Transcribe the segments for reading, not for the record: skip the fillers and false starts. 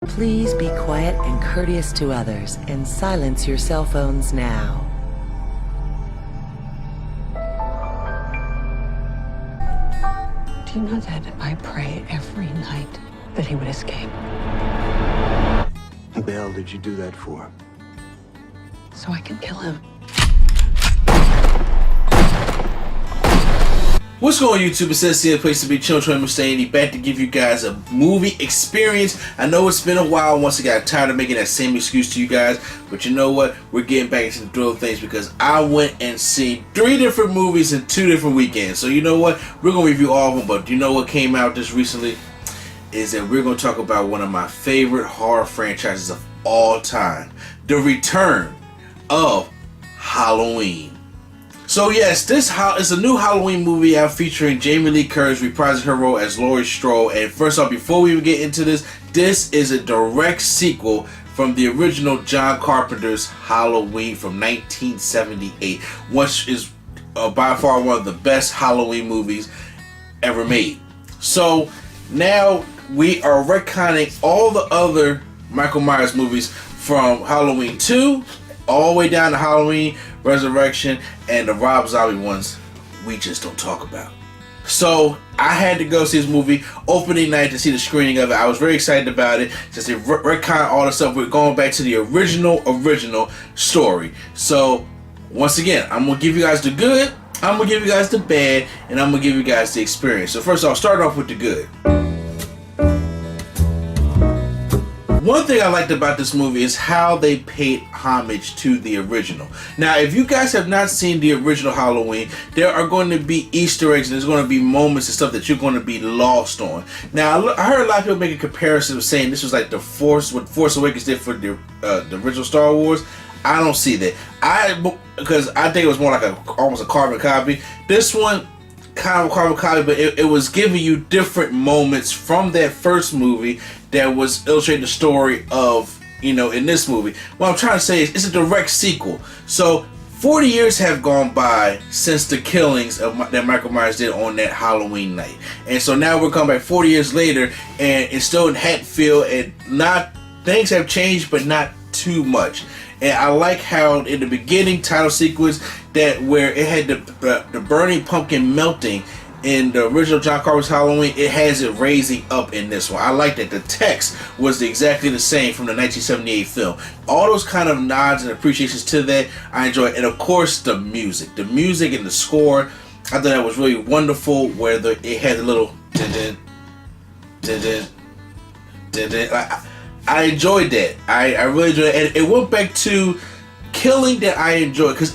Please be quiet and courteous to others and silence your cell phones now. Do you know that I pray every night that he would escape? What the hell did you do that for? So I can kill him. What's going on, YouTube? It says here, place to be, Children Mustaine, back to give you guys a movie experience. I know it's been a while once I got tired of making that same excuse to you guys, but you know what? We're getting back into the thrill of things because I went and seen 3 different movies in 2 different weekends. So you know what? We're going to review all of them, but you know what came out just recently? Is that we're going to talk about one of my favorite horror franchises of all time. The return of Halloween. So yes, this is a new Halloween movie out featuring Jamie Lee Curtis reprising her role as Laurie Strode. And first off, before we even get into this is a direct sequel from the original John Carpenter's Halloween from 1978, which is by far one of the best Halloween movies ever made. So now we are retconning all the other Michael Myers movies from Halloween 2 all the way down to Halloween Resurrection and the Rob Zombie ones we just don't talk about. So I had to go see this movie opening night to see the screening of it. I was very excited about it. Just to retcon all the stuff. We're going back to the original story. So once again, I'm gonna give you guys the good, I'm gonna give you guys the bad, and I'm gonna give you guys the experience. So first I'll start off with the good. One thing I liked about this movie is how they paid homage to the original. Now, if you guys have not seen the original Halloween, there are going to be Easter eggs and there's going to be moments and stuff that you're going to be lost on. Now, I heard a lot of people make a comparison of saying this was like what Force Awakens did for the original Star Wars. I don't see that. Because I think it was more like almost a carbon copy. This one, kind of a carbon copy, but it was giving you different moments from that first movie that was illustrating the story of, in this movie. What I'm trying to say is it's a direct sequel. So 40 years have gone by since the killings that Michael Myers did on that Halloween night. And so now we're coming back 40 years later and it's still in Hatfield and things have changed, but not too much. And I like how in the beginning title sequence where it had the burning pumpkin melting in the original John Carpenter's Halloween, it has it raising up in this one. I like that. The text was exactly the same from the 1978 film. All those kind of nods and appreciations to that, I enjoy. And of course, the music. The music and the score, I thought that was really wonderful, where it had a little I enjoyed that. I really enjoyed it. And it went back to killing that I enjoyed. Because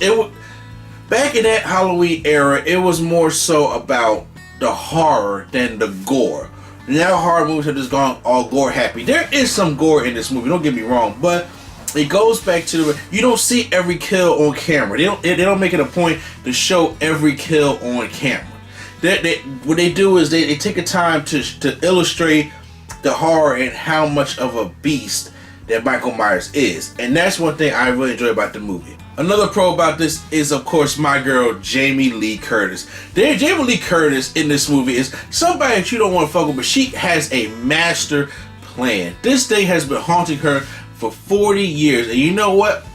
back in that Halloween era, it was more so about the horror than the gore. Now horror movies have just gone all gore happy. There is some gore in this movie, don't get me wrong, but it goes back to you don't see every kill on camera. They don't make it a point to show every kill on camera. What they do is they take a time to illustrate the horror and how much of a beast that Michael Myers is. And that's one thing I really enjoy about the movie. Another pro about this is, of course, my girl, Jamie Lee Curtis. Jamie Lee Curtis in this movie is somebody that you don't want to fuck with, but she has a master plan. This thing has been haunting her for 40 years. And you know what?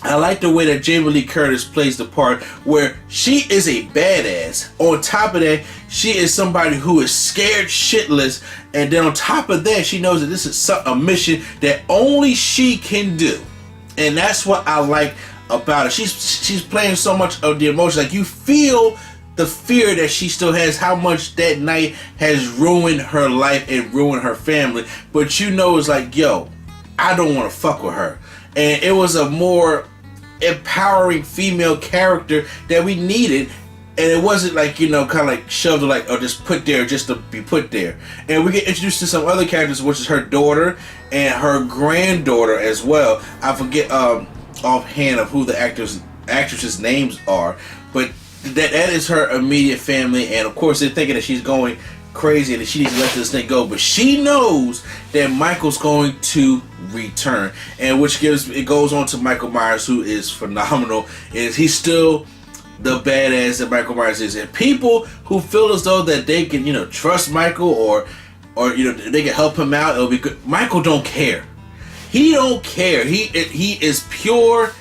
I like the way that Jamie Lee Curtis plays the part where she is a badass. On top of that, she is somebody who is scared shitless. And then on top of that, she knows that this is a mission that only she can do. And that's what I like about it. She's playing so much of the emotion. Like, you feel the fear that she still has, how much that night has ruined her life and ruined her family. But you know, it's like, yo, I don't want to fuck with her. And it was a more empowering female character that we needed. And it wasn't like, kind of like shoved or just put there just to be put there. And we get introduced to some other characters, which is her daughter and her granddaughter as well. I forget offhand of who the actresses' names are, but that is her immediate family. And of course, they're thinking that she's going crazy and that she needs to let this thing go. But she knows that Michael's going to return, and it goes on to Michael Myers, who is phenomenal. And he's still the badass that Michael Myers is. And people who feel as though that they can, trust Michael or or they can help him out, it'll be good. Michael don't care. He don't care. He is pure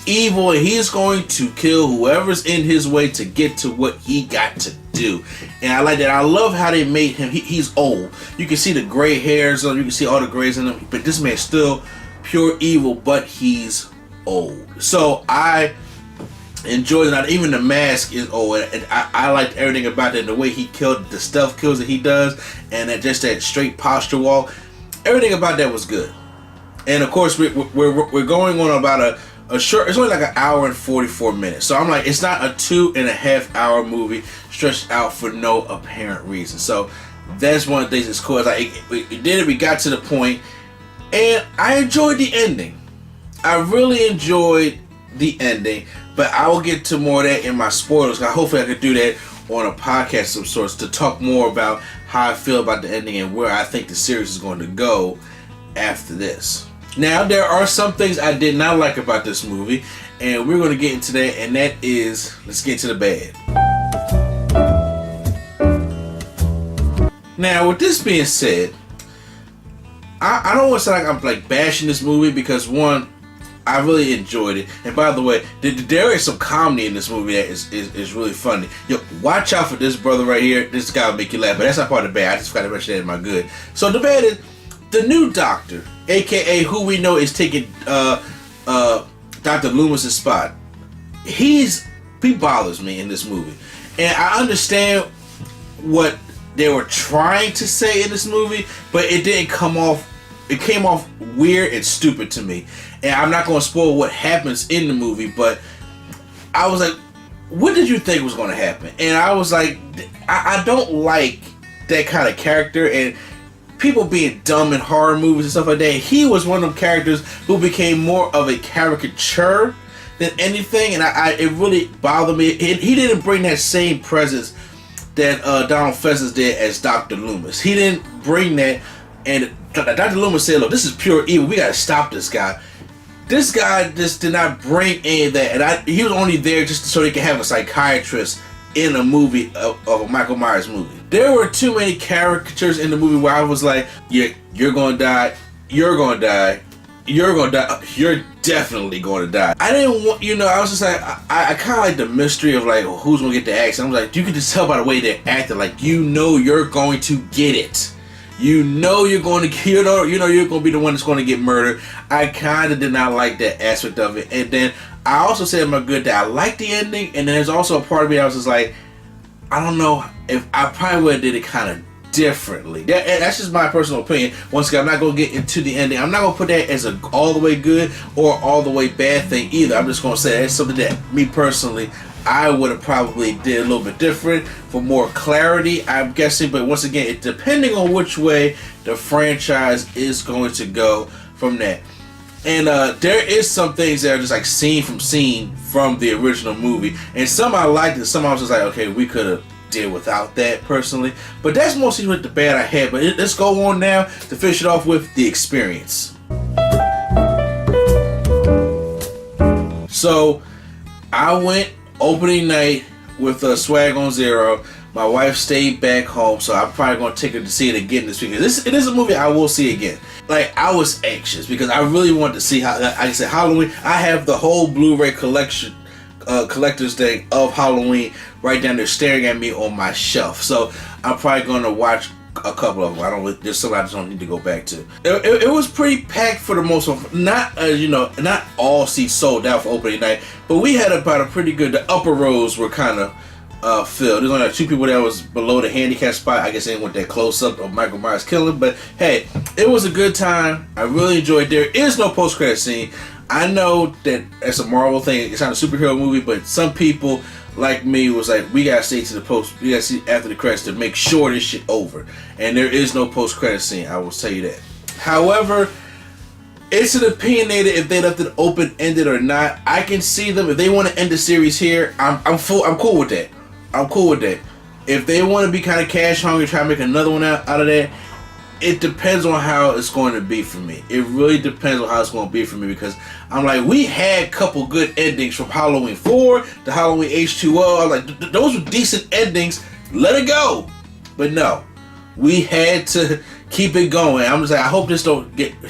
evil, and he's going to kill whoever's in his way to get to what he got to do. And I like that. I love how they made him. He's old. You can see the gray hairs on. You can see all the grays in him. But this man's still pure evil, but he's old. So I enjoy that. Even the mask is old, and I liked everything about that. The way he killed, the stealth kills that he does, and just that straight posture walk. Everything about that was good. And of course, we're going on about a short. It's only like an hour and 44 minutes. So I'm like, it's not a 2.5 hour movie stretched out for no apparent reason. So that's one of the things that's cool. It's like we did it. We got to the point, and I enjoyed the ending. I really enjoyed the ending. But I will get to more of that in my spoilers. Hopefully I could do that on a podcast of some sorts to talk more about how I feel about the ending and where I think the series is going to go after this. Now, there are some things I did not like about this movie, and we're going to get into that, and that is, let's get to the bad. Now, with this being said, I don't want to sound like I'm like bashing this movie, because one, I really enjoyed it. And by the way, there is some comedy in this movie that is really funny. Yo, watch out for this brother right here. This guy will make you laugh. But that's not part of the bad. I just forgot to mention that in my good. So the bad is the new doctor, aka who we know is taking Dr. Loomis's spot. He bothers me in this movie. And I understand what they were trying to say in this movie, but it didn't come off. It came off weird and stupid to me. And I'm not going to spoil what happens in the movie, but I was like, what did you think was going to happen? And I was like, I don't like that kind of character, and people being dumb in horror movies and stuff like that. He was one of them characters who became more of a caricature than anything, and it really bothered me. He didn't bring that same presence that Donald Pleasence did as Dr. Loomis. He didn't bring that, and Dr. Loomis said, look, this is pure evil. We got to stop this guy. This guy just did not bring any of that, and he was only there just so they could have a psychiatrist in a movie of a Michael Myers movie. There were too many caricatures in the movie where I was like, yeah, you're gonna die, you're gonna die, you're gonna die, you're definitely gonna die. I didn't want, I was just like, I kind of like the mystery of like, who's gonna get the axe. And I was like, you can just tell by the way they acted, like, you're going to get it. You're going to, you're going to be the one that's going to get murdered. I kind of did not like that aspect of it. And then I also said in my good that I liked the ending. And then there's also a part of me that was just like, I don't know if I probably would have did it kind of differently. That's just my personal opinion. Once again, I'm not going to get into the ending. I'm not going to put that as a all the way good or all the way bad thing either. I'm just going to say that's something that me personally, I would have probably did a little bit different for more clarity, I'm guessing. But once again, it depending on which way the franchise is going to go from that. And there is some things that are just like scene from the original movie. And some I liked, and some I was just like, okay, we could have did without that personally. But that's mostly with the bad I had. But let's go on now to finish it off with the experience. So I went opening night with a Swag on Zero. My wife stayed back home, so I'm probably going to take her to see it again this week. It is a movie I will see again. Like, I was anxious because I really wanted to see how, like I said, Halloween. I have the whole Blu-ray collection, collector's thing of Halloween right down there staring at me on my shelf. So I'm probably going to watch a couple of them. There's some I just don't need to go back to. It was pretty packed for the most of them. Not not all seats sold out for opening night, but we had about a pretty good. The upper rows were kind of filled. There's only like 2 people that was below the handicap spot. I guess they didn't want that close up of Michael Myers killing. But hey, it was a good time. I really enjoyed it. There is no post credit scene. I know that it's a Marvel thing. It's not a superhero movie, but some people like me was like, we gotta stay to the post. We gotta see after the credits to make sure this shit over. And there is no post credit scene. I will tell you that. However, it's an opinionated if they left it open ended or not. I can see them if they want to end the series here. I'm cool with that. I'm cool with that. If they want to be kind of cash hungry, try to make another one out of that, it depends on how it's going to be for me. It really depends on how it's going to be for me, because I'm like, we had a couple good endings from Halloween 4 to Halloween H2O. I'm like, those were decent endings. Let it go. But no. we had to keep it going. I'm just like, I hope this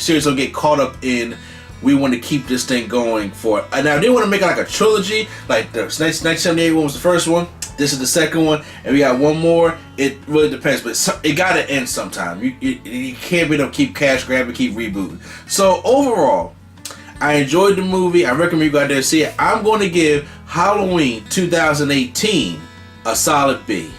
series don't get caught up in. We want to keep this thing going for. Now they want to make it like a trilogy, like the 1978 one was the first one. This is the second one, and we got one more. It really depends, but it got to end sometime. You can't be able to keep cash grabbing, keep rebooting. So overall, I enjoyed the movie. I recommend you go out there and see it. I'm going to give Halloween 2018 a solid B.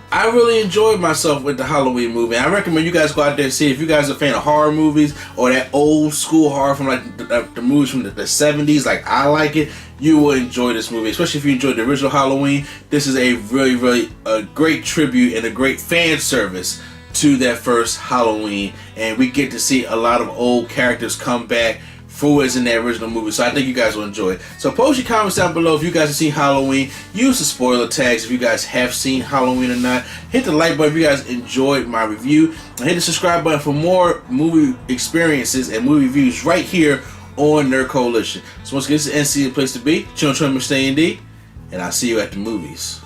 I really enjoyed myself with the Halloween movie. I recommend you guys go out there and see it. If you guys are a fan of horror movies or that old school horror from like the movies from the 70s, like I like it, you will enjoy this movie. Especially if you enjoyed the original Halloween. This is a really a great tribute and a great fan service to that first Halloween. And we get to see a lot of old characters come back for is in the original movie, so I think you guys will enjoy it. So post your comments down below if you guys have seen Halloween. Use the spoiler tags if you guys have seen Halloween or not. Hit the like button if you guys enjoyed my review, and hit the subscribe button for more movie experiences and movie reviews right here on Nerd Coalition. So once again, this is NC, the place to be. Chillin' Mr. D, and I'll see you at the movies.